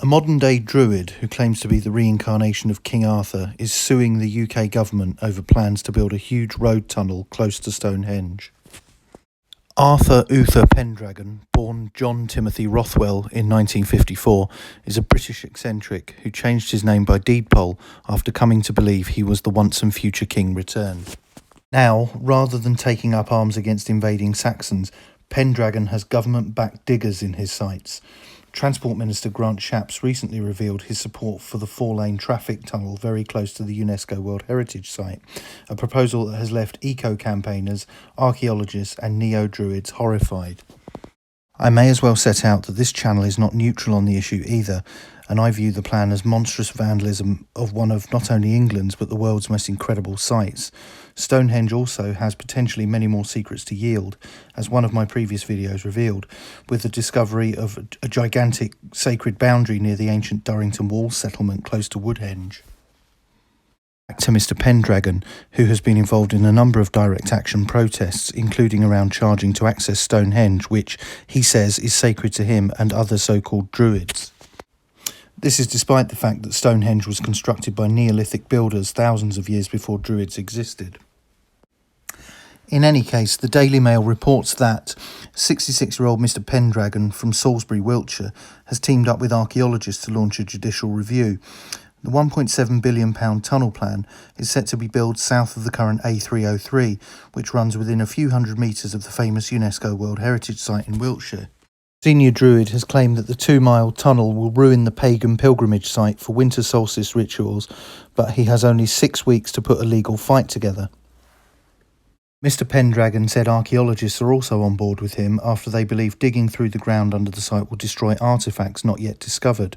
modern-day druid who claims to be the reincarnation of King Arthur is suing the UK government over plans to build a huge road tunnel close to Stonehenge. Arthur Uther Pendragon, born John Timothy Rothwell in 1954, is a British eccentric who changed his name by deed poll after coming to believe he was the once and future king returned. Now, rather than taking up arms against invading Saxons, Pendragon has government-backed diggers in his sights. Transport Minister Grant Shapps recently revealed his support for the 4-lane traffic tunnel very close to the UNESCO World Heritage Site, a proposal that has left eco-campaigners, archaeologists and neo-druids horrified. I may as well set out that this channel is not neutral on the issue either, and I view the plan as monstrous vandalism of one of not only England's but the world's most incredible sites. Stonehenge also has potentially many more secrets to yield, as one of my previous videos revealed, with the discovery of a gigantic sacred boundary near the ancient Durrington Wall settlement close to Woodhenge. Back to Mr. Pendragon, who has been involved in a number of direct action protests, including around charging to access Stonehenge, which he says is sacred to him and other so-called druids. This is despite the fact that Stonehenge was constructed by Neolithic builders thousands of years before druids existed. In any case, the Daily Mail reports that 66-year-old Mr. Pendragon from Salisbury, Wiltshire, has teamed up with archaeologists to launch a judicial review. The £1.7 billion tunnel plan is set to be built south of the current A303, which runs within a few hundred metres of the famous UNESCO World Heritage Site in Wiltshire. Senior Druid has claimed that the 2-mile tunnel will ruin the pagan pilgrimage site for winter solstice rituals, but he has only 6 weeks to put a legal fight together. Mr. Pendragon said archaeologists are also on board with him after they believe digging through the ground under the site will destroy artefacts not yet discovered.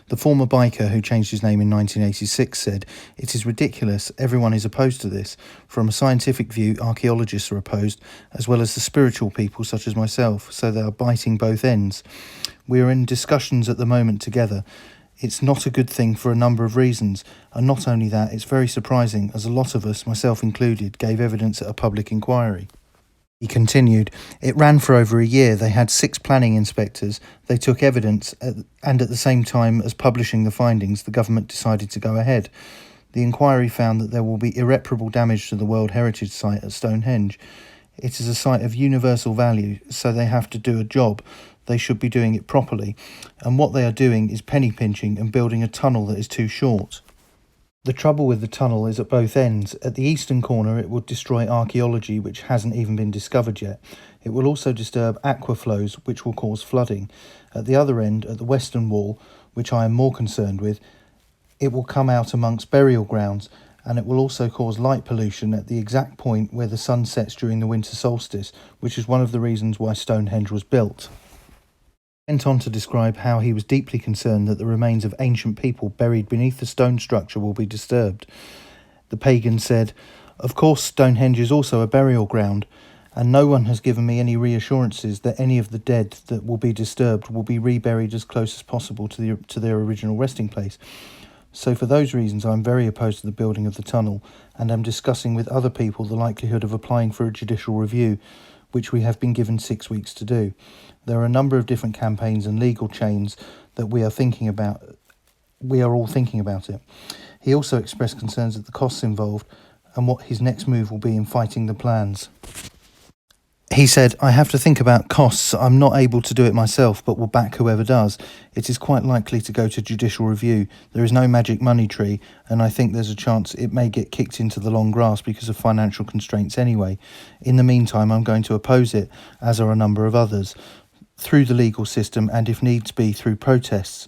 The former biker, who changed his name in 1986, said, "It is ridiculous, everyone is opposed to this. From a scientific view, archaeologists are opposed, as well as the spiritual people such as myself, so they are biting both ends. We are in discussions at the moment together. It's not a good thing for a number of reasons, and not only that, it's very surprising, as a lot of us, myself included, gave evidence at a public inquiry." He continued, "It ran for over a year. They had 6 planning inspectors. They took evidence, and at the same time as publishing the findings, the government decided to go ahead. The inquiry found that there will be irreparable damage to the World Heritage Site at Stonehenge. It is a site of universal value, so they have to do a job. They should be doing it properly. And what they are doing is penny pinching and building a tunnel that is too short. The trouble with the tunnel is at both ends. At the eastern corner it would destroy archaeology which hasn't even been discovered yet. It will also disturb aquaflows which will cause flooding. At the other end, at the western wall, which I am more concerned with, it will come out amongst burial grounds, and it will also cause light pollution at the exact point where the sun sets during the winter solstice, which is one of the reasons why Stonehenge was built." He went on to describe how he was deeply concerned that the remains of ancient people buried beneath the stone structure will be disturbed. The pagan said, "Of course Stonehenge is also a burial ground, and no one has given me any reassurances that any of the dead that will be disturbed will be reburied as close as possible to their original resting place. So for those reasons I am very opposed to the building of the tunnel, and am discussing with other people the likelihood of applying for a judicial review, which we have been given 6 weeks to do. There are a number of different campaigns and legal chains that we are thinking about. We are all thinking about it." He also expressed concerns at the costs involved and what his next move will be in fighting the plans. He said, "I have to think about costs. I'm not able to do it myself, but will back whoever does. It is quite likely to go to judicial review. There is no magic money tree, and I think there's a chance it may get kicked into the long grass because of financial constraints anyway. In the meantime, I'm going to oppose it, as are a number of others, through the legal system and if needs be through protests.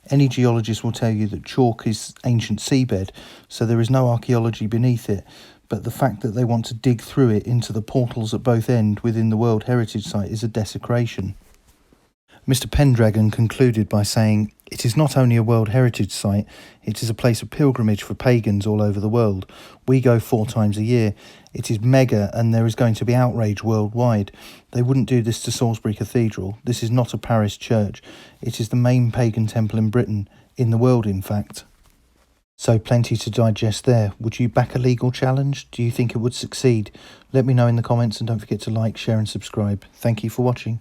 Any geologist will tell you that chalk is ancient seabed, so there is no archaeology beneath it. But the fact that they want to dig through it into the portals at both ends within the World Heritage Site is a desecration." Mr. Pendragon concluded by saying, "It is not only a World Heritage Site, it is a place of pilgrimage for pagans all over the world. We go 4 times a year. It is mega and there is going to be outrage worldwide. They wouldn't do this to Salisbury Cathedral. This is not a parish church. It is the main pagan temple in Britain, in the world in fact." So plenty to digest there. Would you back a legal challenge? Do you think it would succeed? Let me know in the comments and don't forget to like, share and subscribe. Thank you for watching.